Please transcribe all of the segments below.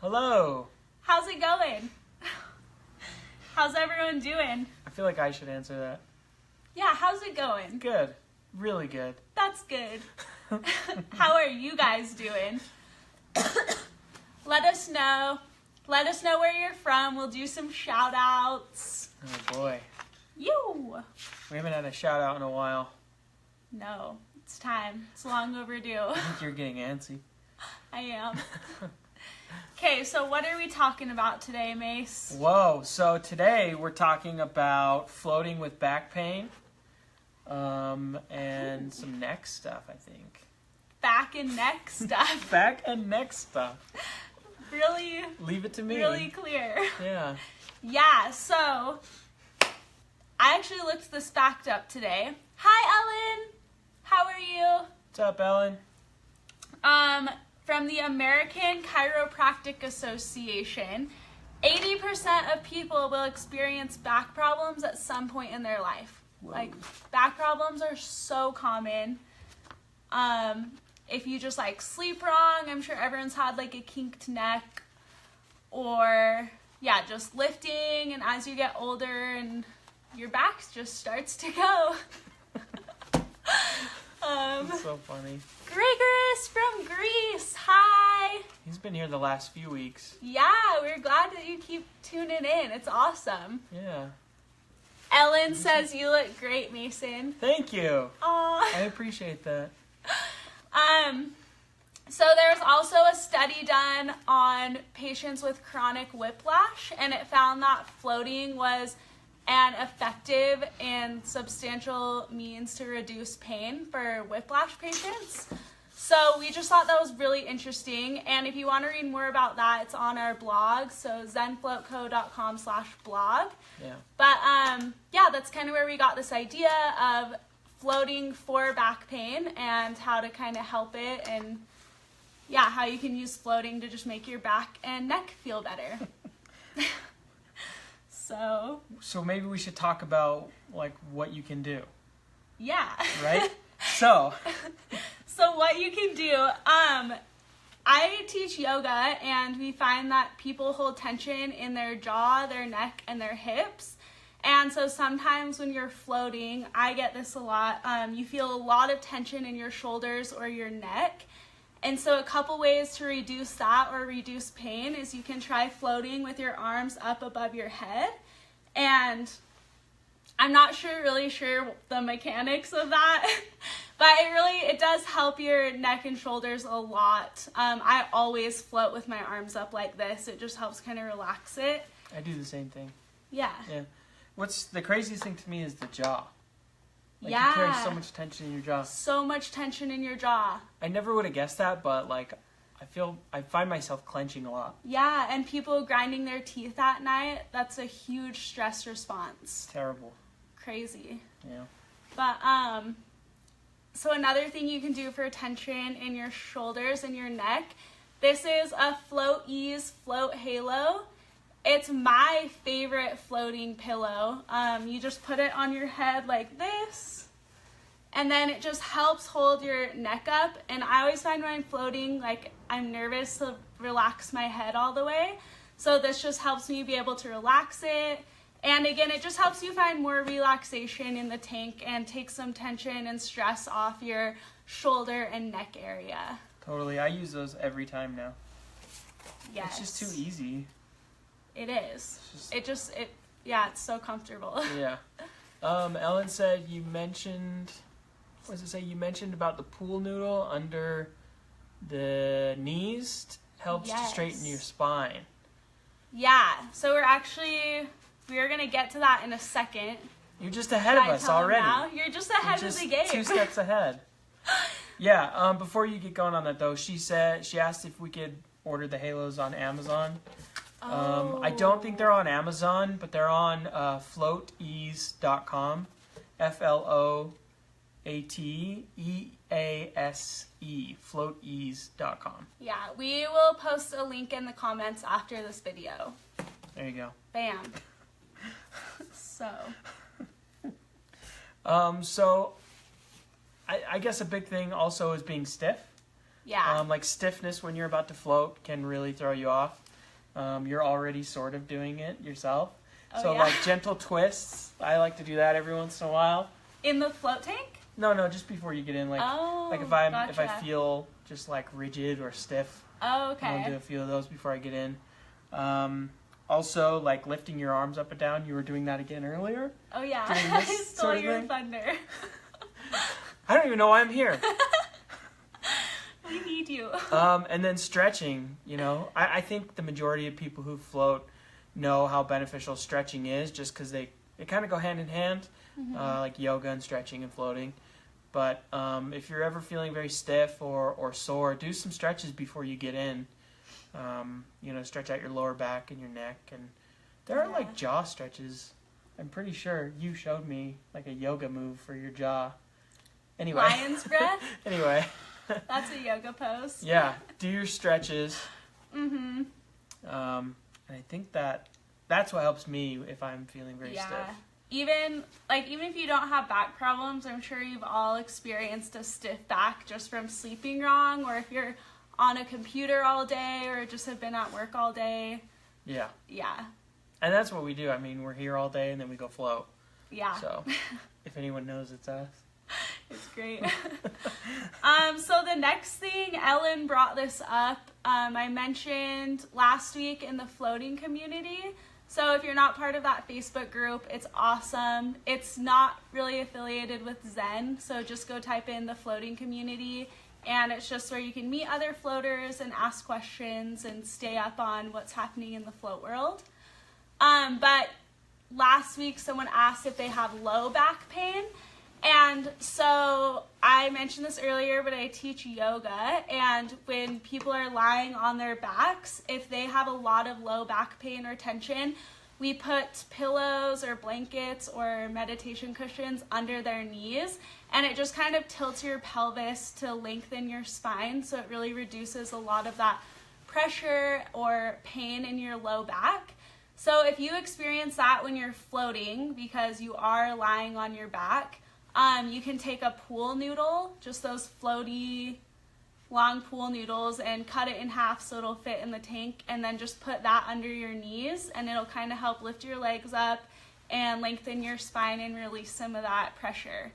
Hello. How's it going? How's everyone doing? I feel like I should answer that. Yeah, how's it going? Good. Really good. That's good. How are you guys doing? Let us know. Let us know where you're from. We'll do some shout outs. Oh boy. You. We haven't had a shout out in a while. No, it's time. It's long overdue. I think you're getting antsy. I am. Okay, so what are we talking about today, Mace? Whoa, so today we're talking about floating with back pain and some neck stuff, I think. Back and neck stuff. Back and neck stuff. Really? Leave it to me. Really clear. Yeah. Yeah, so I actually looked this fact up today. Hi, Ellen. How are you? What's up, Ellen? From the American Chiropractic Association, 80% of people will experience back problems at some point in their life. Whoa. Like, back problems are so common. If you just like sleep wrong, I'm sure everyone's had like a kinked neck, or yeah, just lifting, and as you get older and your back just starts to go. That's so funny. Gregoris from Greece, hi! He's been here the last few weeks. Yeah, we're glad that you keep tuning in. It's awesome. Yeah. Ellen says you look great, Mason. Thank you. Aw. I appreciate that. So there's also a study done on patients with chronic whiplash, and it found that floating was an effective and substantial means to reduce pain for whiplash patients. So we just thought that was really interesting, and if you want to read more about that, it's on our blog, so zenfloatco.com/blog. Yeah. But yeah, that's kind of where we got this idea of floating for back pain and how to kind of help it, and yeah, how you can use floating to just make your back and neck feel better. So maybe we should talk about like what you can do. Yeah. Right? So what you can do, I teach yoga, and we find that people hold tension in their jaw, their neck, and their hips. And so sometimes when you're floating, I get this a lot, you feel a lot of tension in your shoulders or your neck. And so a couple ways to reduce that or reduce pain is you can try floating with your arms up above your head. And I'm not really sure the mechanics of that, but it does help your neck and shoulders a lot. I always float with my arms up like this. It just helps kind of relax it. I do the same thing. Yeah. Yeah. What's the craziest thing to me is the jaw. Like, yeah. you carry so much tension in your jaw. So much tension in your jaw. I never would have guessed that, but like, I find myself clenching a lot. Yeah, and people grinding their teeth at night, that's a huge stress response. It's terrible. Crazy. Yeah. But, so another thing you can do for tension in your shoulders and your neck, this is a Float Ease Float Halo. It's my favorite floating pillow. You just put it on your head like this, and then it just helps hold your neck up. And I always find when I'm floating, like, I'm nervous to relax my head all the way. So this just helps me be able to relax it. And again, it just helps you find more relaxation in the tank and take some tension and stress off your shoulder and neck area. Totally. I use those every time now. Yes. It's just too easy. It is. Yeah, it's so comfortable. Yeah. Ellen said you mentioned, what does it say? You mentioned about the pool noodle under the knees helps to straighten your spine. Yeah. So we're going to get to that in a second. You're just ahead of us already. Now? You're just ahead of the game. 2 steps ahead. Yeah. Before you get going on that though, she asked if we could order the halos on Amazon. I don't think they're on Amazon, but they're on floatease.com. FLOATEASE. Floatease.com. Yeah, we will post a link in the comments after this video. There you go. Bam. So I guess a big thing also is being stiff. Yeah. Like stiffness when you're about to float can really throw you off. you're already sort of doing it yourself. Oh, So yeah. like gentle twists, I like to do that every once in a while. In the float tank? No, just before you get in. Like if I feel just like rigid or stiff, Oh, okay. I'll do a few of those before I get in. Also, like lifting your arms up and down. You were doing that again earlier. Oh yeah, Doing I this stole sort of your thing? thunder. I don't even know why I'm here. We need you. And then stretching. I think the majority of people who float know how beneficial stretching is, just because they kind of go hand in hand, like yoga and stretching and floating. But if you're ever feeling very stiff or sore, do some stretches before you get in. Stretch out your lower back and your neck. And there are like jaw stretches. I'm pretty sure you showed me like a yoga move for your jaw. Anyway. Lion's breath? Anyway. That's a yoga pose. Yeah, do your stretches. Mm-hmm. And I think that's what helps me if I'm feeling very stiff. Even if you don't have back problems, I'm sure you've all experienced a stiff back just from sleeping wrong, or if you're on a computer all day or just have been at work all day. Yeah. Yeah. And that's what we do. I mean, we're here all day and then we go float. Yeah. So, if anyone knows, it's us. It's great. So the next thing, Ellen brought this up. I mentioned last week in the floating community. So if you're not part of that Facebook group, it's awesome. It's not really affiliated with Zen, so just go type in the floating community, and it's just where you can meet other floaters and ask questions and stay up on what's happening in the float world. But last week someone asked if they have low back pain. And so I mentioned this earlier, but I teach yoga, and when people are lying on their backs, if they have a lot of low back pain or tension, we put pillows or blankets or meditation cushions under their knees, and it just kind of tilts your pelvis to lengthen your spine, so it really reduces a lot of that pressure or pain in your low back. So if you experience that when you're floating because you are lying on your back, you can take a pool noodle, just those floaty, long pool noodles, and cut it in half so it'll fit in the tank, and then just put that under your knees, and it'll kind of help lift your legs up and lengthen your spine and release some of that pressure.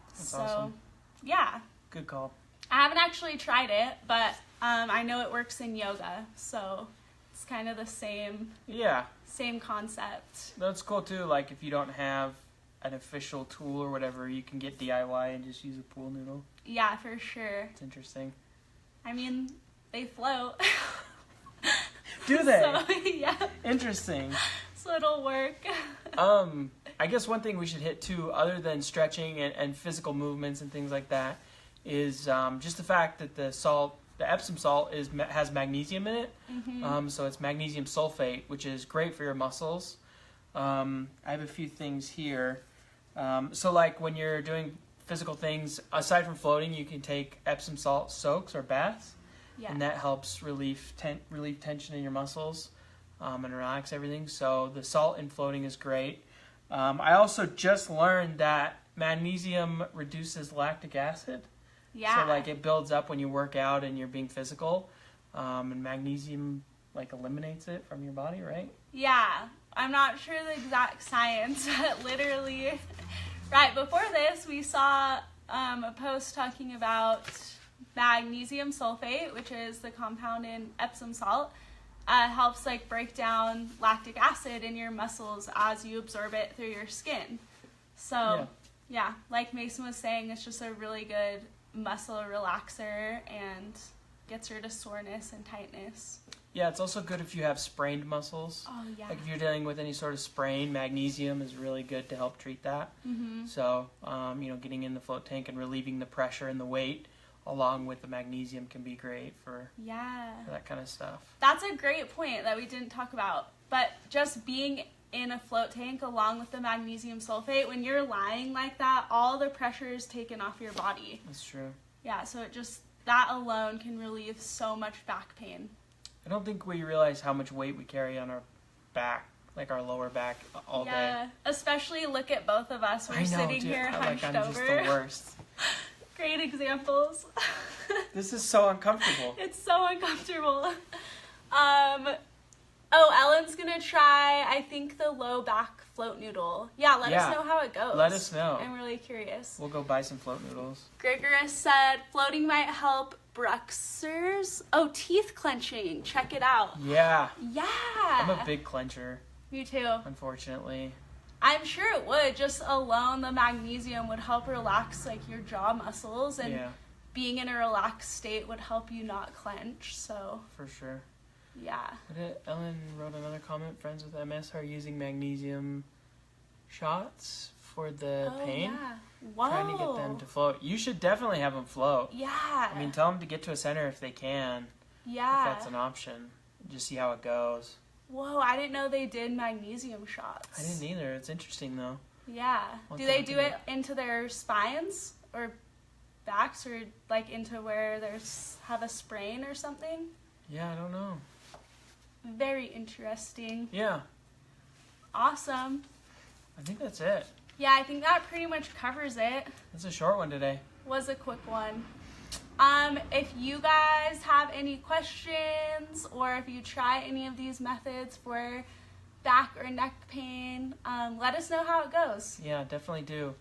That's awesome. Yeah. Good call. I haven't actually tried it, but I know it works in yoga, so it's kind of the same concept. That's cool too. Like if you don't have an official tool or whatever, you can get DIY and just use a pool noodle. Yeah, for sure. It's interesting. I mean, they float. Do they? So, yeah. Interesting. So it'll work. I guess one thing we should hit too, other than stretching and physical movements and things like that, is just the fact that the Epsom salt has magnesium in it. Mm-hmm. So it's magnesium sulfate, which is great for your muscles. I have a few things here. So like when you're doing physical things, aside from floating, you can take Epsom salt soaks or baths, and that helps relieve tension in your muscles and relax everything. So the salt in floating is great. I also just learned that magnesium reduces lactic acid. Yeah. So like it builds up when you work out and you're being physical, and magnesium like eliminates it from your body, right? Yeah. I'm not sure the exact science, but literally right before this, we saw a post talking about magnesium sulfate, which is the compound in Epsom salt, helps like break down lactic acid in your muscles as you absorb it through your skin. So, yeah, like Mason was saying, it's just a really good muscle relaxer and gets rid of soreness and tightness. Yeah, it's also good if you have sprained muscles. Oh, yeah. Like if you're dealing with any sort of sprain, magnesium is really good to help treat that. Mm-hmm. So, getting in the float tank and relieving the pressure and the weight along with the magnesium can be great for that kind of stuff. That's a great point that we didn't talk about. But just being in a float tank along with the magnesium sulfate, when you're lying like that, all the pressure is taken off your body. That's true. Yeah, so that alone can relieve so much back pain. I don't think we realize how much weight we carry on our back, like our lower back, all day. Yeah, especially look at both of us. We're sitting here hunched over. I'm just the worst. Great examples. This is so uncomfortable. It's so uncomfortable. Ellen's gonna try, I think, the low back float noodle. Yeah, let us know how it goes. Let us know. I'm really curious. We'll go buy some float noodles. Gregorus said, floating might help bruxers. Oh, teeth clenching. Check it out. Yeah. Yeah. I'm a big clencher. Me too. Unfortunately. I'm sure it would. Just alone, the magnesium would help relax like your jaw muscles, and being in a relaxed state would help you not clench. So for sure. Yeah. Ellen wrote another comment. Friends with MS are using magnesium shots for the pain. Yeah. Whoa. Trying to get them to float. You should definitely have them float. Yeah. I mean, tell them to get to a center if they can. Yeah. If that's an option. Just see how it goes. Whoa, I didn't know they did magnesium shots. I didn't either. It's interesting, though. Yeah. Do they do it into their spines or backs, or like into where there's have a sprain or something? Yeah, I don't know. Very interesting. Yeah. Awesome. I think that's it. Yeah, I think that pretty much covers it. That's a short one today. Was a quick one. If you guys have any questions, or if you try any of these methods for back or neck pain, let us know how it goes. Yeah, definitely do.